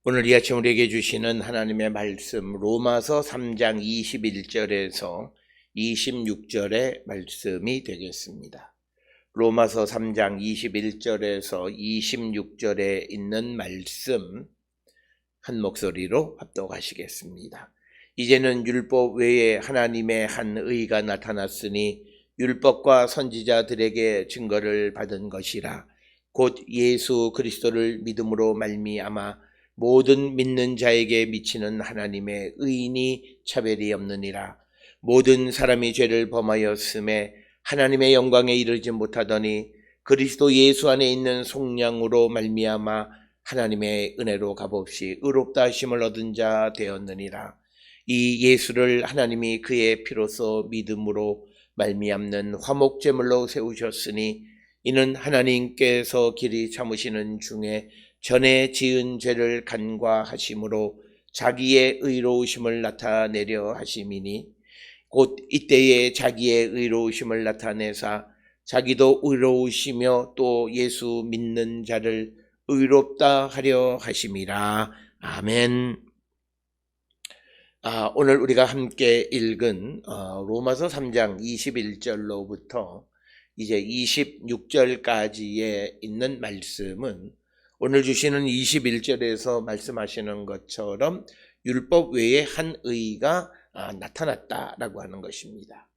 오늘 이 아침 우리에게 주시는 하나님의 말씀 로마서 3장 21절에서 26절의 말씀이 되겠습니다. 로마서 3장 21절에서 26절에 있는 말씀 한 목소리로 합독하시겠습니다. 이제는 율법 외에 하나님의 한 의가 나타났으니 율법과 선지자들에게 증거를 받은 것이라. 곧 예수 그리스도를 믿음으로 말미암아 모든 믿는 자에게 미치는 하나님의 의인이 차별이 없느니라. 모든 사람이 죄를 범하였음에 하나님의 영광에 이르지 못하더니 그리스도 예수 안에 있는 속량으로 말미암아 하나님의 은혜로 값없이 의롭다 하심을 얻은 자 되었느니라. 이 예수를 하나님이 그의 피로써 믿음으로 말미암는 화목제물로 세우셨으니 이는 하나님께서 길이 참으시는 중에 전에 지은 죄를 간과하심으로 자기의 의로우심을 나타내려 하심이니 곧 이때에 자기의 의로우심을 나타내사 자기도 의로우시며 또 예수 믿는 자를 의롭다 하려 하심이라. 아멘. 오늘 우리가 함께 읽은 로마서 3장 21절로부터 이제 26절까지에 있는 말씀은 오늘 주시는 21절에서 말씀하시는 것처럼 율법 외에 한 의가 나타났다라고 하는 것입니다.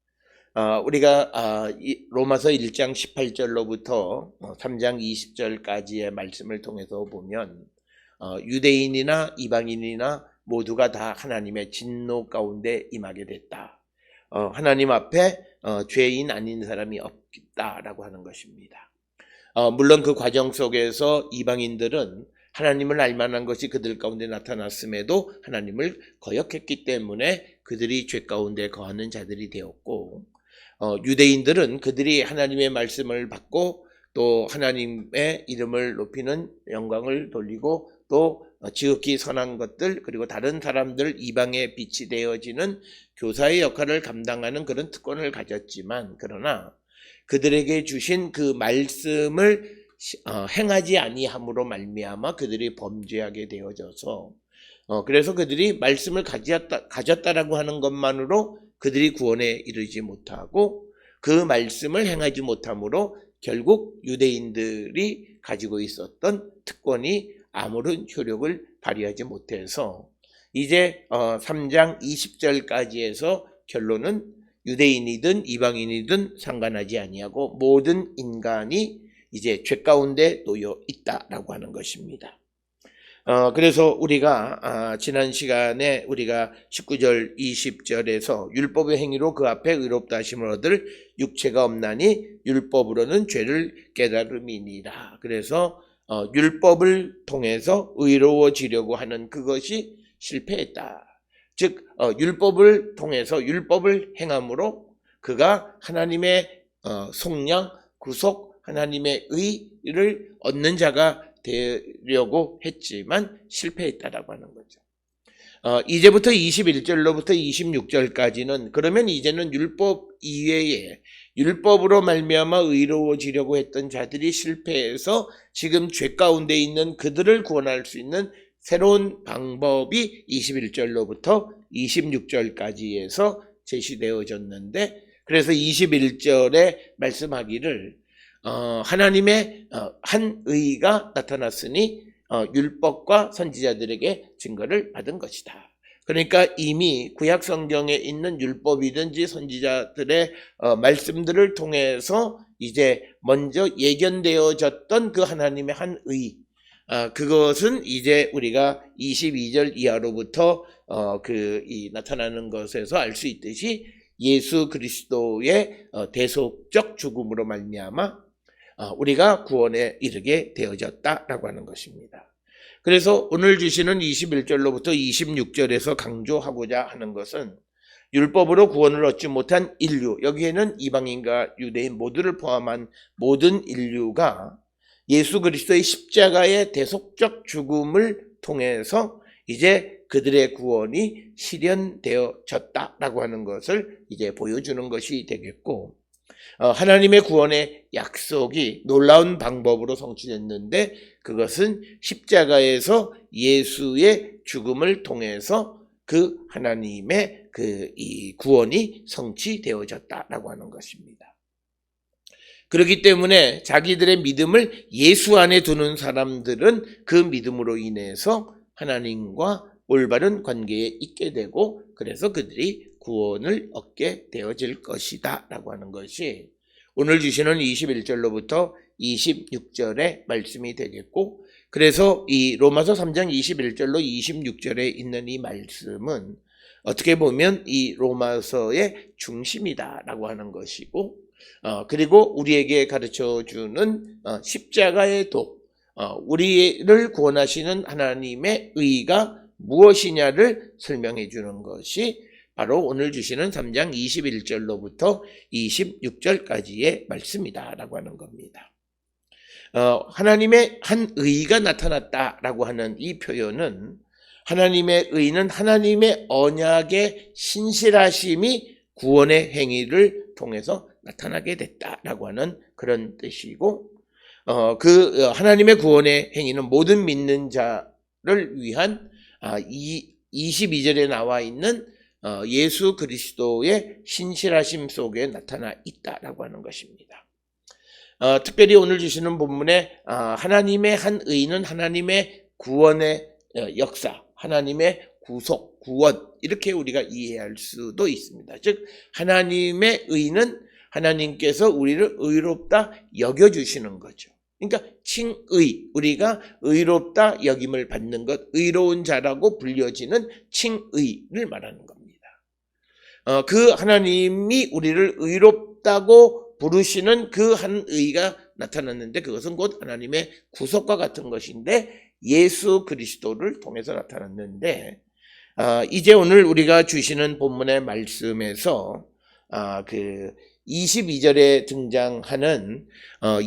우리가 로마서 1장 18절로부터 3장 20절까지의 말씀을 통해서 보면 유대인이나 이방인이나 모두가 다 하나님의 진노 가운데 임하게 됐다. 하나님 앞에 죄인 아닌 사람이 없다라고 하는 것입니다. 물론 그 과정 속에서 이방인들은 하나님을 알만한 것이 그들 가운데 나타났음에도 하나님을 거역했기 때문에 그들이 죄 가운데 거하는 자들이 되었고, 유대인들은 그들이 하나님의 말씀을 받고 또 하나님의 이름을 높이는 영광을 돌리고 또 지극히 선한 것들 그리고 다른 사람들 이방의 빛이 되어지는 교사의 역할을 감당하는 그런 특권을 가졌지만, 그러나 그들에게 주신 그 말씀을 행하지 아니함으로 말미암아 그들이 범죄하게 되어져서 그래서 그들이 말씀을 가졌다라고 하는 것만으로 그들이 구원에 이르지 못하고 그 말씀을 행하지 못함으로 결국 유대인들이 가지고 있었던 특권이 아무런 효력을 발휘하지 못해서 이제 3장 20절까지에서 결론은 유대인이든 이방인이든 상관하지 아니하고 모든 인간이 이제 죄 가운데 놓여 있다라고 하는 것입니다. 그래서 우리가 지난 시간에 우리가 19절 20절에서 율법의 행위로 그 앞에 의롭다 하심을 얻을 육체가 없나니 율법으로는 죄를 깨달음이니라. 그래서 율법을 통해서 의로워지려고 하는 그것이 실패했다. 즉 율법을 통해서 율법을 행함으로 그가 하나님의 속량, 구속, 하나님의 의를 얻는 자가 되려고 했지만 실패했다라고 하는 거죠. 이제부터 21절로부터 26절까지는 그러면 이제는 율법 이외에 율법으로 말미암아 의로워지려고 했던 자들이 실패해서 지금 죄 가운데 있는 그들을 구원할 수 있는 새로운 방법이 21절로부터 26절까지에서 제시되어졌는데, 그래서 21절에 말씀하기를 하나님의 한 의가 나타났으니 율법과 선지자들에게 증거를 받은 것이다. 그러니까 이미 구약 성경에 있는 율법이든지 선지자들의 말씀들을 통해서 이제 먼저 예견되어졌던 그 하나님의 한 의, 그것은 이제 우리가 22절 이하로부터 나타나는 것에서 알 수 있듯이 예수 그리스도의 대속적 죽음으로 말미암아 우리가 구원에 이르게 되어졌다라고 하는 것입니다. 그래서 오늘 주시는 21절로부터 26절에서 강조하고자 하는 것은 율법으로 구원을 얻지 못한 인류, 여기에는 이방인과 유대인 모두를 포함한 모든 인류가 예수 그리스도의 십자가의 대속적 죽음을 통해서 이제 그들의 구원이 실현되어졌다라고 하는 것을 이제 보여주는 것이 되겠고, 하나님의 구원의 약속이 놀라운 방법으로 성취됐는데 그것은 십자가에서 예수의 죽음을 통해서 그 하나님의 이 구원이 성취되어졌다라고 하는 것입니다. 그렇기 때문에 자기들의 믿음을 예수 안에 두는 사람들은 그 믿음으로 인해서 하나님과 올바른 관계에 있게 되고 그래서 그들이 구원을 얻게 되어질 것이다 라고 하는 것이 오늘 주시는 21절로부터 26절의 말씀이 되겠고, 그래서 이 로마서 3장 21절로 26절에 있는 이 말씀은 어떻게 보면 이 로마서의 중심이다라고 하는 것이고, 그리고 우리에게 가르쳐주는 십자가의 도, 우리를 구원하시는 하나님의 의가 무엇이냐를 설명해 주는 것이 바로 오늘 주시는 3장 21절로부터 26절까지의 말씀이다라고 하는 겁니다. 하나님의 한 의가 나타났다라고 하는 이 표현은 하나님의 의는 하나님의 언약의 신실하심이 구원의 행위를 통해서 나타나게 됐다라고 하는 그런 뜻이고, 하나님의 구원의 행위는 모든 믿는 자를 위한 22절에 나와 있는 예수 그리스도의 신실하심 속에 나타나 있다라고 하는 것입니다. 특별히 오늘 주시는 본문에 하나님의 한 의는 하나님의 구원의 역사, 하나님의 구속, 구원 이렇게 우리가 이해할 수도 있습니다. 즉 하나님의 의는 하나님께서 우리를 의롭다 여겨주시는 거죠. 그러니까 칭의, 우리가 의롭다 여김을 받는 것, 의로운 자라고 불려지는 칭의를 말하는 겁니다. 그 하나님이 우리를 의롭다고 부르시는 그 한 의가 나타났는데 그것은 곧 하나님의 구속과 같은 것인데 예수 그리스도를 통해서 나타났는데, 이제 오늘 우리가 주시는 본문의 말씀에서 22절에 등장하는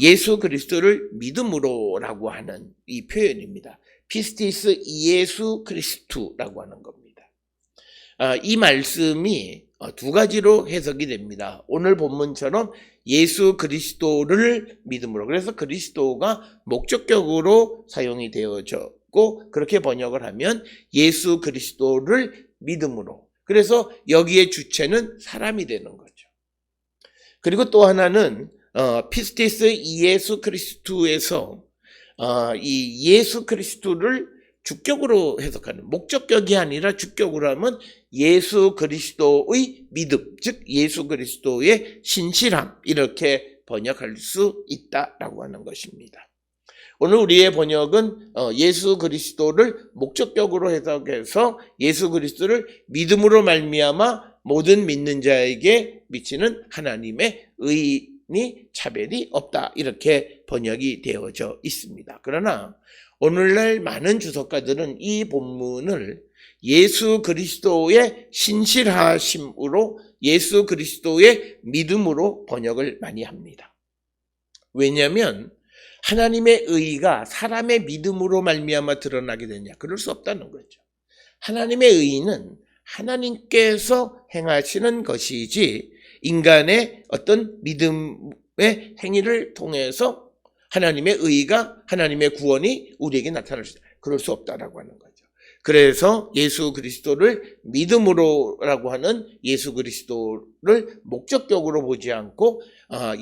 예수 그리스도를 믿음으로라고 하는 이 표현입니다. 피스티스 예수 그리스도라고 하는 겁니다. 이 말씀이 두 가지로 해석이 됩니다. 오늘 본문처럼 예수 그리스도를 믿음으로, 그래서 그리스도가 목적격으로 사용이 되어졌고 그렇게 번역을 하면 예수 그리스도를 믿음으로, 그래서 여기에 주체는 사람이 되는 거죠. 그리고 또 하나는 피스티스 예수 그리스도에서 이 예수 그리스도를 주격으로 해석하는, 목적격이 아니라 주격으로 하면 예수 그리스도의 믿음, 즉 예수 그리스도의 신실함 이렇게 번역할 수 있다라고 하는 것입니다. 오늘 우리의 번역은 예수 그리스도를 목적격으로 해석해서 예수 그리스도를 믿음으로 말미암아 모든 믿는 자에게 미치는 하나님의 의인이 차별이 없다 이렇게 번역이 되어져 있습니다. 그러나 오늘날 많은 주석가들은 이 본문을 예수 그리스도의 신실하심으로, 예수 그리스도의 믿음으로 번역을 많이 합니다. 왜냐하면 하나님의 의가 사람의 믿음으로 말미암아 드러나게 되냐? 그럴 수 없다는 거죠. 하나님의 의는 하나님께서 행하시는 것이지 인간의 어떤 믿음의 행위를 통해서 하나님의 의가, 하나님의 구원이 우리에게 나타날 수 있다. 그럴 수 없다라고 하는 거죠. 그래서 예수 그리스도를 믿음으로라고 하는 예수 그리스도를 목적격으로 보지 않고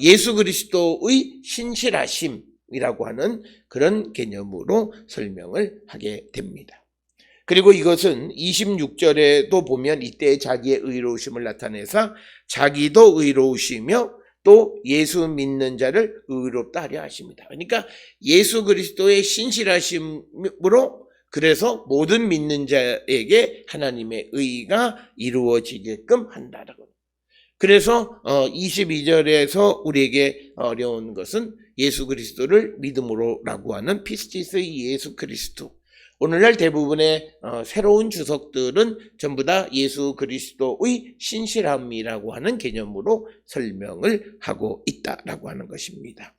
예수 그리스도의 신실하심이라고 하는 그런 개념으로 설명을 하게 됩니다. 그리고 이것은 26절에도 보면 이때 자기의 의로우심을 나타내서 자기도 의로우시며 또 예수 믿는 자를 의롭다 하려 하십니다. 그러니까 예수 그리스도의 신실하심으로 그래서 모든 믿는 자에게 하나님의 의가 이루어지게끔 한다라고. 그래서 22절에서 우리에게 어려운 것은 예수 그리스도를 믿음으로라고 하는 피스티스 예수 그리스도. 오늘날 대부분의 새로운 주석들은 전부 다 예수 그리스도의 신실함이라고 하는 개념으로 설명을 하고 있다라고 하는 것입니다.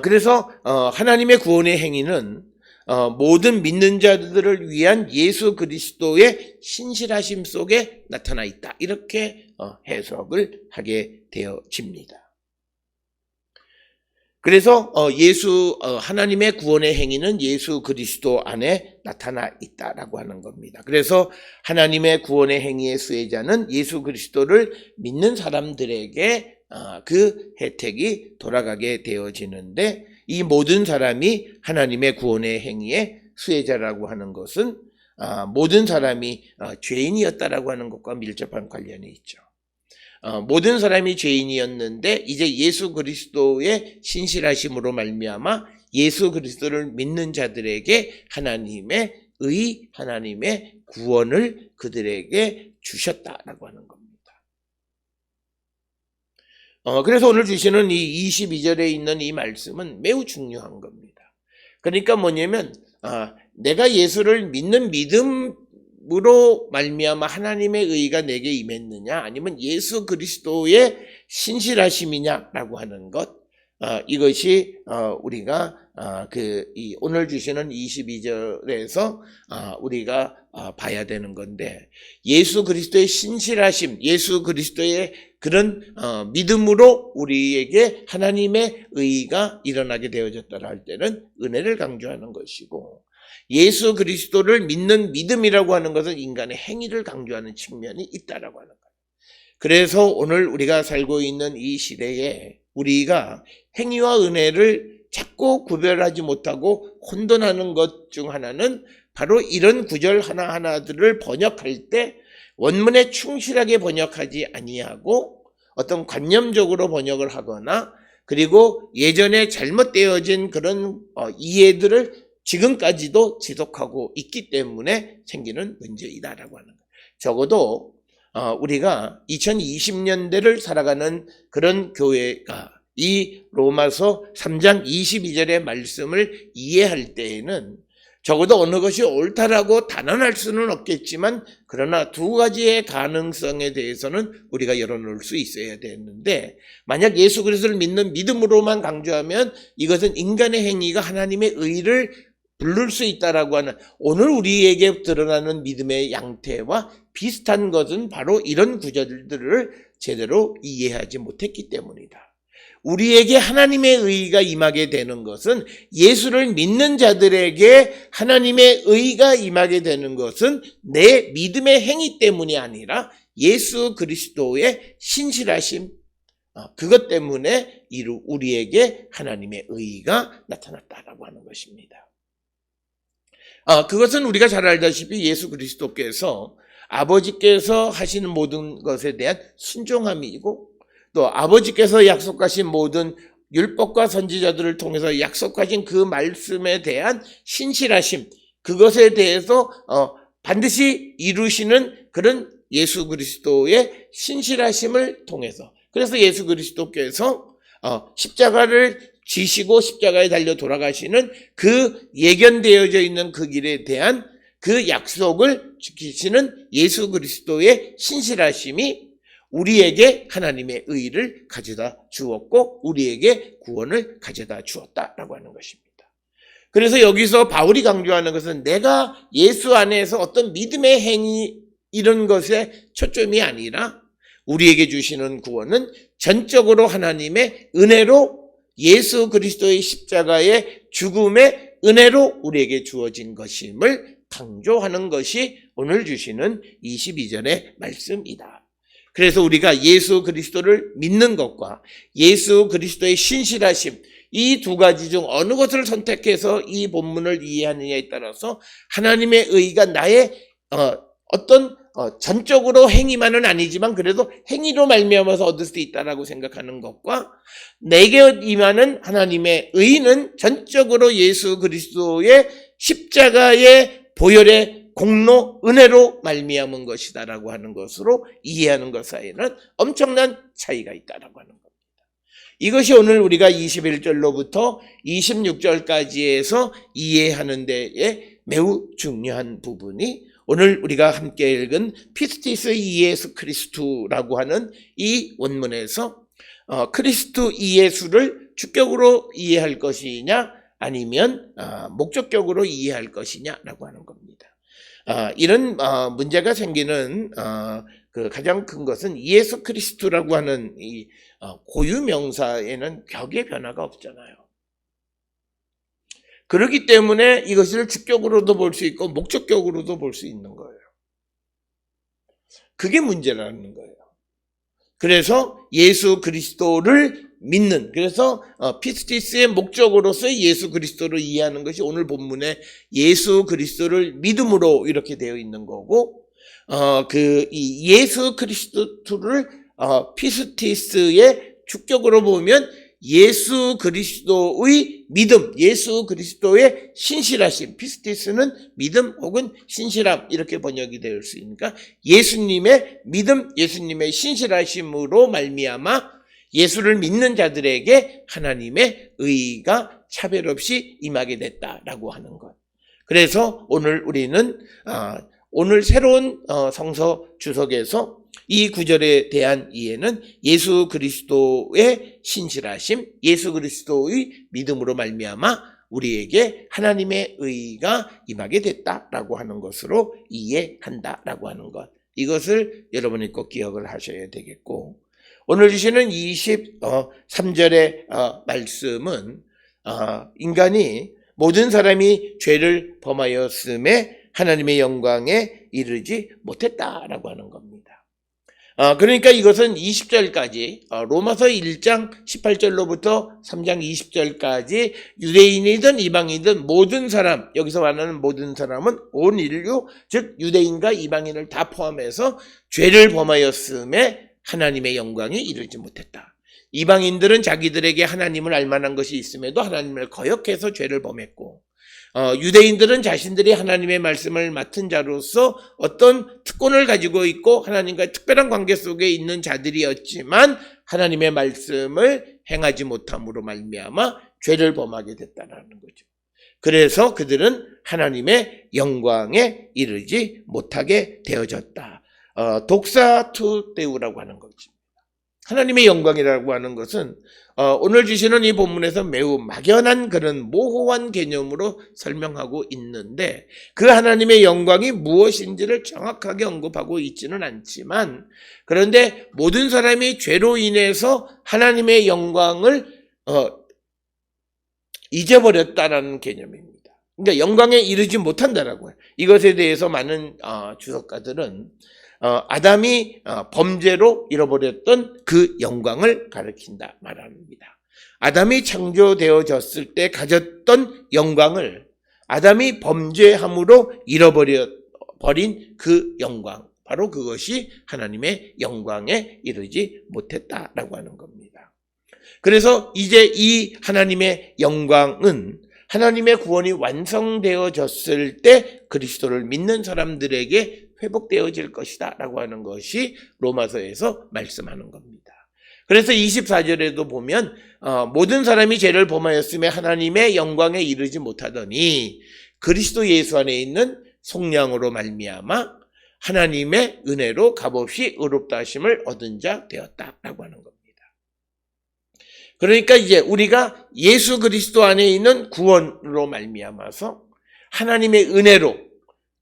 그래서 하나님의 구원의 행위는 모든 믿는 자들을 위한 예수 그리스도의 신실하심 속에 나타나 있다. 이렇게 해석을 하게 되어집니다. 그래서 하나님의 구원의 행위는 예수 그리스도 안에 나타나 있다라고 하는 겁니다. 그래서 하나님의 구원의 행위의 수혜자는 예수 그리스도를 믿는 사람들에게 그 혜택이 돌아가게 되어지는데, 이 모든 사람이 하나님의 구원의 행위의 수혜자라고 하는 것은 모든 사람이 죄인이었다라고 하는 것과 밀접한 관련이 있죠. 모든 사람이 죄인이었는데 이제 예수 그리스도의 신실하심으로 말미암아 예수 그리스도를 믿는 자들에게 하나님의 하나님의 구원을 그들에게 주셨다라고 하는 겁니다. 그래서 오늘 주시는 이 22절에 있는 이 말씀은 매우 중요한 겁니다. 그러니까 뭐냐면 내가 예수를 믿는 믿음으로 말미암아 하나님의 의가 내게 임했느냐, 아니면 예수 그리스도의 신실하심이냐라고 하는 것, 이것이 우리가 오늘 주시는 22절에서 우리가 봐야 되는 건데, 예수 그리스도의 신실하심, 예수 그리스도의 그런 믿음으로 우리에게 하나님의 의가 일어나게 되어졌다라 할 때는 은혜를 강조하는 것이고, 예수 그리스도를 믿는 믿음이라고 하는 것은 인간의 행위를 강조하는 측면이 있다라고 하는 거예요. 그래서 오늘 우리가 살고 있는 이 시대에 우리가 행위와 은혜를 자꾸 구별하지 못하고 혼돈하는 것 중 하나는 바로 이런 구절 하나하나들을 번역할 때 원문에 충실하게 번역하지 아니하고 어떤 관념적으로 번역을 하거나, 그리고 예전에 잘못되어진 그런 이해들을 지금까지도 지속하고 있기 때문에 생기는 문제이다라고 하는 거예요. 적어도 우리가 2020년대를 살아가는 그런 교회가 이 로마서 3장 22절의 말씀을 이해할 때에는 적어도 어느 것이 옳다라고 단언할 수는 없겠지만, 그러나 두 가지의 가능성에 대해서는 우리가 열어놓을 수 있어야 되는데, 만약 예수 그리스도를 믿는 믿음으로만 강조하면 이것은 인간의 행위가 하나님의 의를 부를 수 있다라고 하는, 오늘 우리에게 드러나는 믿음의 양태와 비슷한 것은 바로 이런 구절들을 제대로 이해하지 못했기 때문이다. 우리에게 하나님의 의가 임하게 되는 것은, 예수를 믿는 자들에게 하나님의 의가 임하게 되는 것은 내 믿음의 행위 때문이 아니라 예수 그리스도의 신실하심, 그것 때문에 우리에게 하나님의 의가 나타났다라고 하는 것입니다. 그것은 우리가 잘 알다시피 예수 그리스도께서 아버지께서 하시는 모든 것에 대한 순종함이고, 또 아버지께서 약속하신 모든 율법과 선지자들을 통해서 약속하신 그 말씀에 대한 신실하심, 그것에 대해서 반드시 이루시는 그런 예수 그리스도의 신실하심을 통해서, 그래서 예수 그리스도께서 십자가를 지시고 십자가에 달려 돌아가시는 그 예견되어져 있는 그 길에 대한 그 약속을 지키시는 예수 그리스도의 신실하심이 우리에게 하나님의 의를 가져다 주었고 우리에게 구원을 가져다 주었다라고 하는 것입니다. 그래서 여기서 바울이 강조하는 것은 내가 예수 안에서 어떤 믿음의 행위 이런 것에 초점이 아니라 우리에게 주시는 구원은 전적으로 하나님의 은혜로 예수 그리스도의 십자가의 죽음의 은혜로 우리에게 주어진 것임을 강조하는 것이 오늘 주시는 22절의 말씀이다. 그래서 우리가 예수 그리스도를 믿는 것과 예수 그리스도의 신실하심, 이 두 가지 중 어느 것을 선택해서 이 본문을 이해하느냐에 따라서 하나님의 의가 나의 어떤 전적으로 행위만은 아니지만 그래도 행위로 말미암아서 얻을 수 있다라고 생각하는 것과 내게 임하는 하나님의 의는 전적으로 예수 그리스도의 십자가의 보혈의 공로 은혜로 말미암은 것이다라고 하는 것으로 이해하는 것 사이에는 엄청난 차이가 있다라고 하는 겁니다. 이것이 오늘 우리가 21절로부터 26절까지에서 이해하는 데에 매우 중요한 부분이 오늘 우리가 함께 읽은 피스티스 이예수 크리스투라고 하는 이 원문에서 크리스투 이예수를 주격으로 이해할 것이냐 아니면 목적격으로 이해할 것이냐라고 하는 겁니다. 이런 문제가 생기는 그 가장 큰 것은 예수 그리스도라고 하는 이 고유 명사에는 격의 변화가 없잖아요. 그렇기 때문에 이것을 주격으로도 볼 수 있고 목적격으로도 볼 수 있는 거예요. 그게 문제라는 거예요. 그래서 예수 그리스도를 믿는, 그래서 피스티스의 목적으로서의 예수 그리스도를 이해하는 것이 오늘 본문에 예수 그리스도를 믿음으로 이렇게 되어 있는 거고, 이 예수 그리스도를 피스티스의 주격으로 보면 예수 그리스도의 믿음, 예수 그리스도의 신실하심, 피스티스는 믿음 혹은 신실함 이렇게 번역이 될 수 있으니까 예수님의 믿음, 예수님의 신실하심으로 말미암아 예수를 믿는 자들에게 하나님의 의가 차별 없이 임하게 됐다라고 하는 것. 그래서 오늘 우리는 오늘 새로운 성서 주석에서 이 구절에 대한 이해는 예수 그리스도의 신실하심, 예수 그리스도의 믿음으로 말미암아 우리에게 하나님의 의가 임하게 됐다라고 하는 것으로 이해한다라고 하는 것. 이것을 여러분이 꼭 기억을 하셔야 되겠고, 오늘 주시는 23절의 말씀은 인간이 모든 사람이 죄를 범하였음에 하나님의 영광에 이르지 못했다라고 하는 겁니다. 그러니까 이것은 20절까지 로마서 1장 18절로부터 3장 20절까지 유대인이든 이방인이든 모든 사람, 여기서 말하는 모든 사람은 온 인류, 즉 유대인과 이방인을 다 포함해서 죄를 범하였음에 하나님의 영광에 이르지 못했다. 이방인들은 자기들에게 하나님을 알만한 것이 있음에도 하나님을 거역해서 죄를 범했고, 유대인들은 자신들이 하나님의 말씀을 맡은 자로서 어떤 특권을 가지고 있고 하나님과 특별한 관계 속에 있는 자들이었지만 하나님의 말씀을 행하지 못함으로 말미암아 죄를 범하게 됐다는 거죠. 그래서 그들은 하나님의 영광에 이르지 못하게 되어졌다. 독사투데우라고 하는 거죠. 하나님의 영광이라고 하는 것은 오늘 주시는 이 본문에서 매우 막연한 그런 모호한 개념으로 설명하고 있는데, 그 하나님의 영광이 무엇인지를 정확하게 언급하고 있지는 않지만, 그런데 모든 사람이 죄로 인해서 하나님의 영광을 잊어버렸다라는 개념입니다. 그러니까 영광에 이르지 못한다라고 해요. 이것에 대해서 많은 주석가들은 아담이 범죄로 잃어버렸던 그 영광을 가리킨다 말합니다. 아담이 창조되어졌을 때 가졌던 영광을 아담이 범죄함으로 잃어버린 그 영광, 바로 그것이 하나님의 영광에 이르지 못했다라고 하는 겁니다. 그래서 이제 이 하나님의 영광은 하나님의 구원이 완성되어졌을 때 그리스도를 믿는 사람들에게 회복되어질 것이다 라고 하는 것이 로마서에서 말씀하는 겁니다. 그래서 24절에도 보면 모든 사람이 죄를 범하였음에 하나님의 영광에 이르지 못하더니 그리스도 예수 안에 있는 속량으로 말미암아 하나님의 은혜로 값없이 의롭다 하심을 얻은 자 되었다라고 하는 겁니다. 그러니까 이제 우리가 예수 그리스도 안에 있는 구원으로 말미암아서 하나님의 은혜로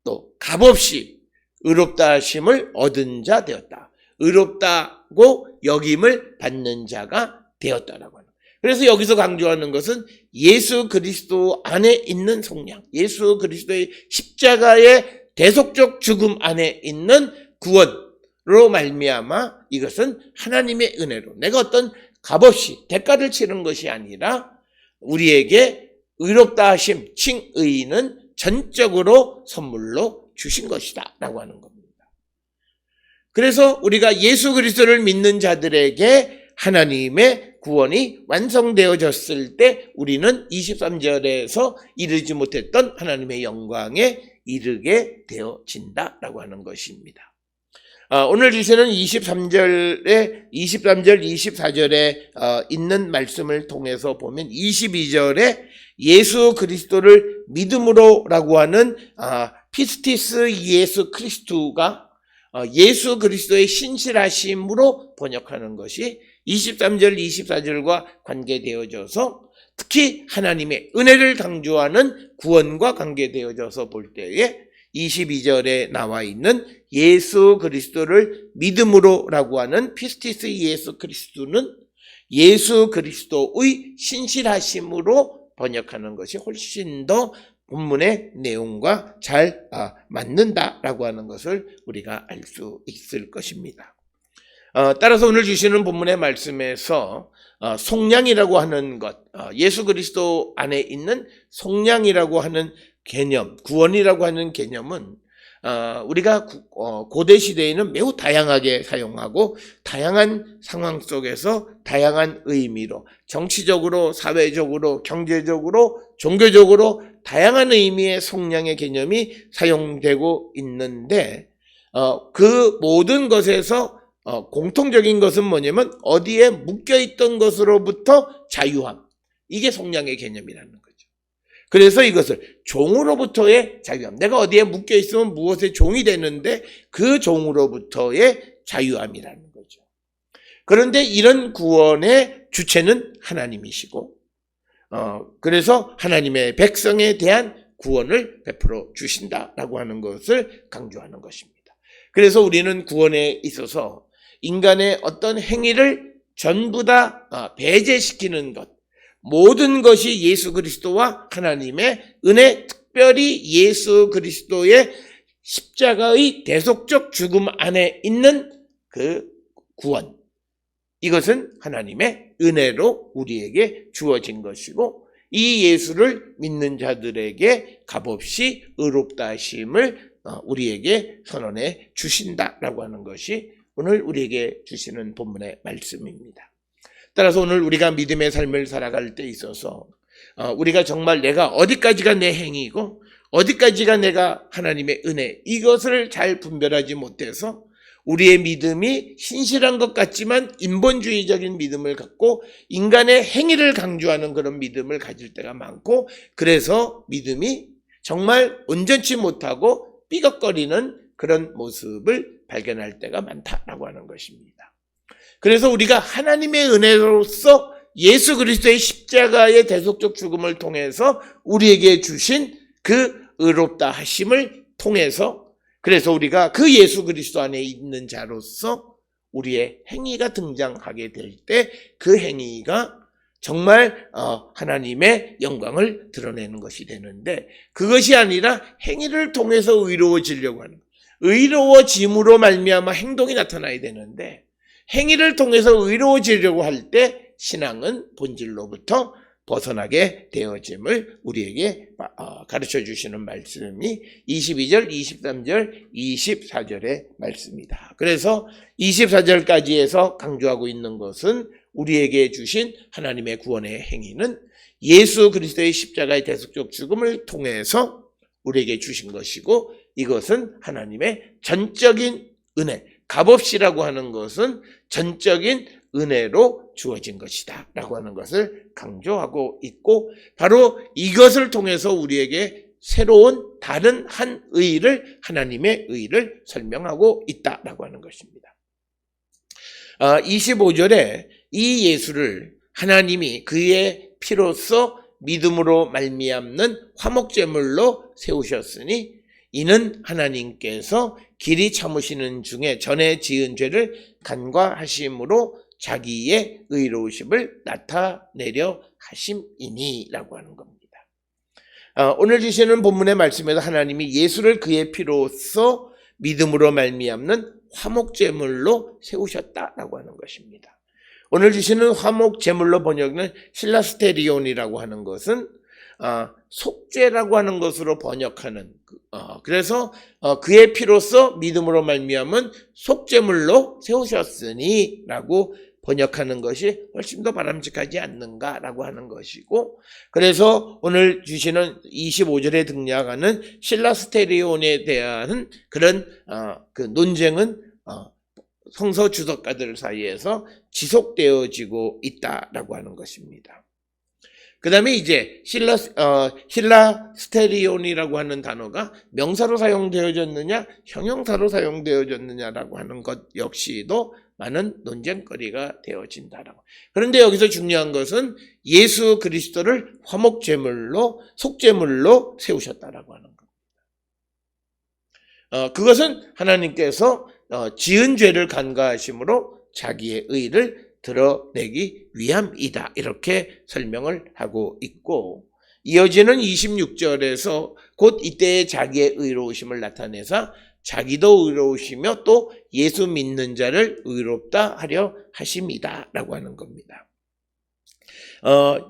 또 값없이 의롭다 하심을 얻은 자 되었다. 의롭다고 여김을 받는 자가 되었다라고 하는. 그래서 여기서 강조하는 것은 예수 그리스도 안에 있는 속량, 예수 그리스도의 십자가의 대속적 죽음 안에 있는 구원으로 말미암아 이것은 하나님의 은혜로, 내가 어떤 값없이 대가를 치른 것이 아니라 우리에게 의롭다 하심, 칭의는 전적으로 선물로 주신 것이다 라고 하는 겁니다. 그래서 우리가 예수 그리스도를 믿는 자들에게 하나님의 구원이 완성되어졌을 때 우리는 23절에서 이르지 못했던 하나님의 영광에 이르게 되어진다 라고 하는 것입니다. 오늘 주시는 23절, 24절에 있는 말씀을 통해서 보면 22절에 예수 그리스도를 믿음으로라고 하는 피스티스 예수 그리스도가 예수 그리스도의 신실하심으로 번역하는 것이 23절, 24절과 관계되어져서 특히 하나님의 은혜를 강조하는 구원과 관계되어져서 볼 때에 22절에 나와 있는 예수 그리스도를 믿음으로라고 하는 피스티스 예수 그리스도는 예수 그리스도의 신실하심으로 번역하는 것이 훨씬 더 본문의 내용과 잘 맞는다라고 하는 것을 우리가 알 수 있을 것입니다. 따라서 오늘 주시는 본문의 말씀에서 속량이라고 하는 것, 예수 그리스도 안에 있는 속량이라고 하는 개념, 구원이라고 하는 개념은 우리가 고대 시대에는 매우 다양하게 사용하고 다양한 상황 속에서 다양한 의미로 정치적으로, 사회적으로, 경제적으로, 종교적으로 다양한 의미의 속량의 개념이 사용되고 있는데 그 모든 것에서 공통적인 것은 뭐냐면 어디에 묶여있던 것으로부터 자유함. 이게 속량의 개념이라는 거죠. 그래서 이것을 종으로부터의 자유함. 내가 어디에 묶여있으면 무엇의 종이 되는데 그 종으로부터의 자유함이라는 거죠. 그런데 이런 구원의 주체는 하나님이시고 그래서 하나님의 백성에 대한 구원을 베풀어 주신다라고 하는 것을 강조하는 것입니다. 그래서 우리는 구원에 있어서 인간의 어떤 행위를 전부 다 배제시키는 것, 모든 것이 예수 그리스도와 하나님의 은혜, 특별히 예수 그리스도의 십자가의 대속적 죽음 안에 있는 그 구원, 이것은 하나님의 은혜로 우리에게 주어진 것이고 이 예수를 믿는 자들에게 값없이 의롭다 하심을 우리에게 선언해 주신다라고 하는 것이 오늘 우리에게 주시는 본문의 말씀입니다. 따라서 오늘 우리가 믿음의 삶을 살아갈 때 있어서 우리가 정말 내가 어디까지가 내 행위이고 어디까지가 내가 하나님의 은혜, 이것을 잘 분별하지 못해서 우리의 믿음이 신실한 것 같지만 인본주의적인 믿음을 갖고 인간의 행위를 강조하는 그런 믿음을 가질 때가 많고 그래서 믿음이 정말 온전치 못하고 삐걱거리는 그런 모습을 발견할 때가 많다라고 하는 것입니다. 그래서 우리가 하나님의 은혜로서 예수 그리스도의 십자가의 대속적 죽음을 통해서 우리에게 주신 그 의롭다 하심을 통해서 그래서 우리가 그 예수 그리스도 안에 있는 자로서 우리의 행위가 등장하게 될 때 그 행위가 정말 하나님의 영광을 드러내는 것이 되는데 그것이 아니라 행위를 통해서 의로워지려고 하는 거예요. 의로워짐으로 말미암아 행동이 나타나야 되는데 행위를 통해서 의로워지려고 할 때 신앙은 본질로부터 벗어나게 되어짐을 우리에게 가르쳐 주시는 말씀이 22절, 23절, 24절의 말씀이다. 그래서 24절까지 해서 강조하고 있는 것은 우리에게 주신 하나님의 구원의 행위는 예수 그리스도의 십자가의 대속적 죽음을 통해서 우리에게 주신 것이고 이것은 하나님의 전적인 은혜, 값없이라고 하는 것은 전적인 은혜로 주어진 것이다 라고 하는 것을 강조하고 있고 바로 이것을 통해서 우리에게 새로운 다른 한 의를 하나님의 의를 설명하고 있다라고 하는 것입니다. 25절에 이 예수를 하나님이 그의 피로써 믿음으로 말미암는 화목제물로 세우셨으니 이는 하나님께서 길이 참으시는 중에 전에 지은 죄를 간과하심으로 자기의 의로우심을 나타내려 하심이니라고 하는 겁니다. 오늘 주시는 본문의 말씀에서 하나님이 예수를 그의 피로써 믿음으로 말미암는 화목제물로 세우셨다라고 하는 것입니다. 오늘 주시는 화목제물로 번역은 실라스테리온이라고 하는 것은 속죄라고 하는 것으로 번역하는 그래서 그의 피로써 믿음으로 말미암은 속죄물로 세우셨으니라고 번역하는 것이 훨씬 더 바람직하지 않는가라고 하는 것이고 그래서 오늘 주시는 25절에 등장하는 실라스테리온에 대한 그런 그 논쟁은 성서 주석가들 사이에서 지속되어지고 있다라고 하는 것입니다. 그 다음에 이제 실라스테리온이라고 하는 단어가 명사로 사용되어졌느냐 형용사로 사용되어졌느냐라고 하는 것 역시도 많은 논쟁거리가 되어진다라고. 그런데 여기서 중요한 것은 예수 그리스도를 화목제물로 속죄물로 세우셨다라고 하는 겁니다. 그것은 하나님께서 지은 죄를 간과하심으로 자기의 의를 드러내기 위함이다. 이렇게 설명을 하고 있고, 이어지는 26절에서 곧 이때에 자기의 의로우심을 나타내사 자기도 의로우시며 또 예수 믿는 자를 의롭다 하려 하심이다 라고 하는 겁니다.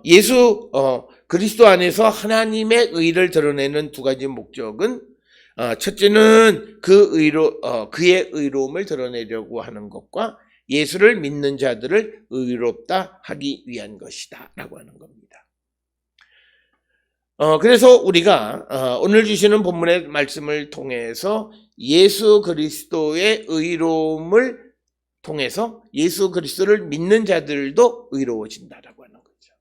예수 그리스도 안에서 하나님의 의를 드러내는 두 가지 목적은, 첫째는 그의 의로움을 드러내려고 하는 것과 예수를 믿는 자들을 의롭다 하기 위한 것이다 라고 하는 겁니다. 그래서 우리가 오늘 주시는 본문의 말씀을 통해서 예수 그리스도의 의로움을 통해서 예수 그리스도를 믿는 자들도 의로워진다라고 하는 거죠.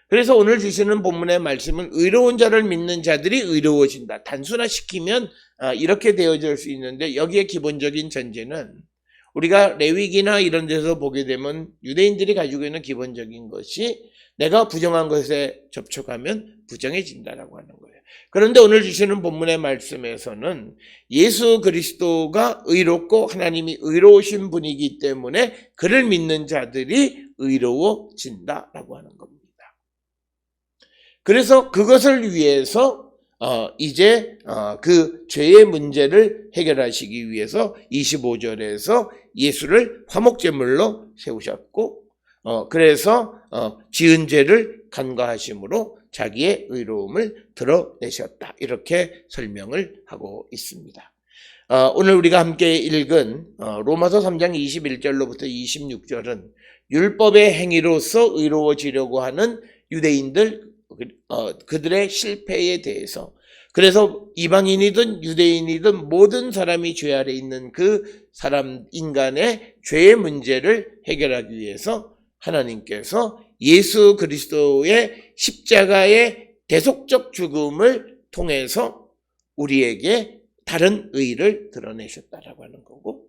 그래서 오늘 주시는 본문의 말씀은 의로운 자를 믿는 자들이 의로워진다. 단순화시키면 이렇게 되어질 수 있는데, 여기에 기본적인 전제는 우리가 레위기나 이런 데서 보게 되면 유대인들이 가지고 있는 기본적인 것이 내가 부정한 것에 접촉하면 부정해진다라고 하는 거예요. 그런데 오늘 주시는 본문의 말씀에서는 예수 그리스도가 의롭고 하나님이 의로우신 분이기 때문에 그를 믿는 자들이 의로워진다라고 하는 겁니다. 그래서 그것을 위해서 이제 그 죄의 문제를 해결하시기 위해서 25절에서 예수를 화목제물로 세우셨고, 그래서 지은 죄를 간과하심으로 자기의 의로움을 드러내셨다. 이렇게 설명을 하고 있습니다. 오늘 우리가 함께 읽은 로마서 3장 21절로부터 26절은 율법의 행위로서 의로워지려고 하는 유대인들, 그들의 실패에 대해서, 그래서 이방인이든 유대인이든 모든 사람이 죄 아래 있는 그 사람 인간의 죄의 문제를 해결하기 위해서 하나님께서 예수 그리스도의 십자가의 대속적 죽음을 통해서 우리에게 다른 의를 드러내셨다라고 하는 거고,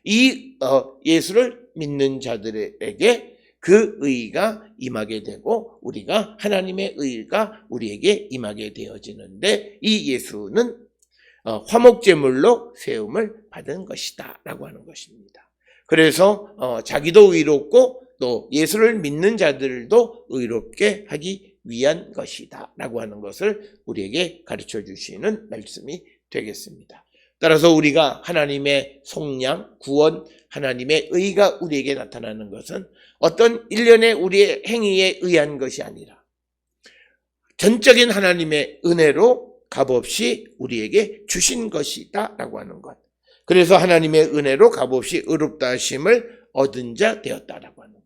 이 예수를 믿는 자들에게 그 의가 임하게 되고 우리가 하나님의 의가 우리에게 임하게 되어지는데, 이 예수는 화목제물로 세움을 받은 것이다 라고 하는 것입니다. 그래서 자기도 의롭고 또 예수를 믿는 자들도 의롭게 하기 위한 것이다 라고 하는 것을 우리에게 가르쳐 주시는 말씀이 되겠습니다. 따라서 우리가 하나님의 속량, 구원, 하나님의 의가 우리에게 나타나는 것은 어떤 일련의 우리의 행위에 의한 것이 아니라 전적인 하나님의 은혜로 값없이 우리에게 주신 것이다 라고 하는 것. 그래서 하나님의 은혜로 값없이 의롭다 하심을 얻은 자 되었다라고 하는 것.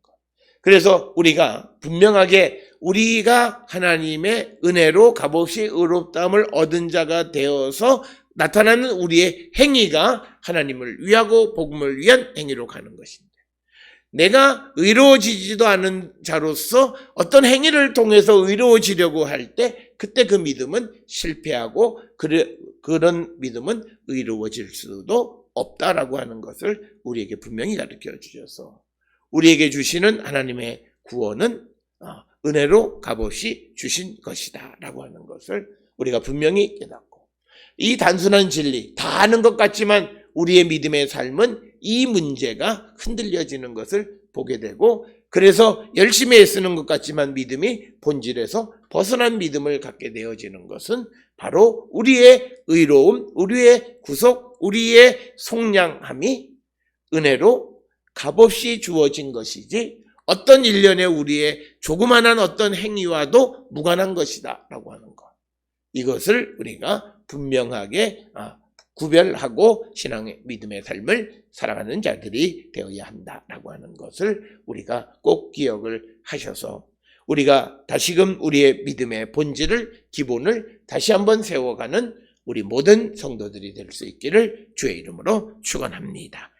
그래서 우리가 분명하게 우리가 하나님의 은혜로 값없이 의롭다함을 얻은 자가 되어서 나타나는 우리의 행위가 하나님을 위하고 복음을 위한 행위로 가는 것인데, 내가 의로워지지도 않은 자로서 어떤 행위를 통해서 의로워지려고 할 때 그때 그 믿음은 실패하고 그런 믿음은 의로워질 수도 없다라고 하는 것을 우리에게 분명히 가르쳐 주셔서, 우리에게 주시는 하나님의 구원은 은혜로 값없이 주신 것이다 라고 하는 것을 우리가 분명히 깨닫고, 이 단순한 진리, 다 아는 것 같지만 우리의 믿음의 삶은 이 문제가 흔들려지는 것을 보게 되고, 그래서 열심히 애쓰는 것 같지만 믿음이 본질에서 벗어난 믿음을 갖게 되어지는 것은 바로 우리의 의로움, 우리의 구속, 우리의 속량함이 은혜로 값없이 주어진 것이지 어떤 일련의 우리의 조그만한 어떤 행위와도 무관한 것이다 라고 하는 것. 이것을 우리가 분명하게 구별하고 신앙의 믿음의 삶을 살아가는 자들이 되어야 한다라고 하는 것을 우리가 꼭 기억을 하셔서, 우리가 다시금 우리의 믿음의 본질을, 기본을 다시 한번 세워가는 우리 모든 성도들이 될 수 있기를 주의 이름으로 축원합니다.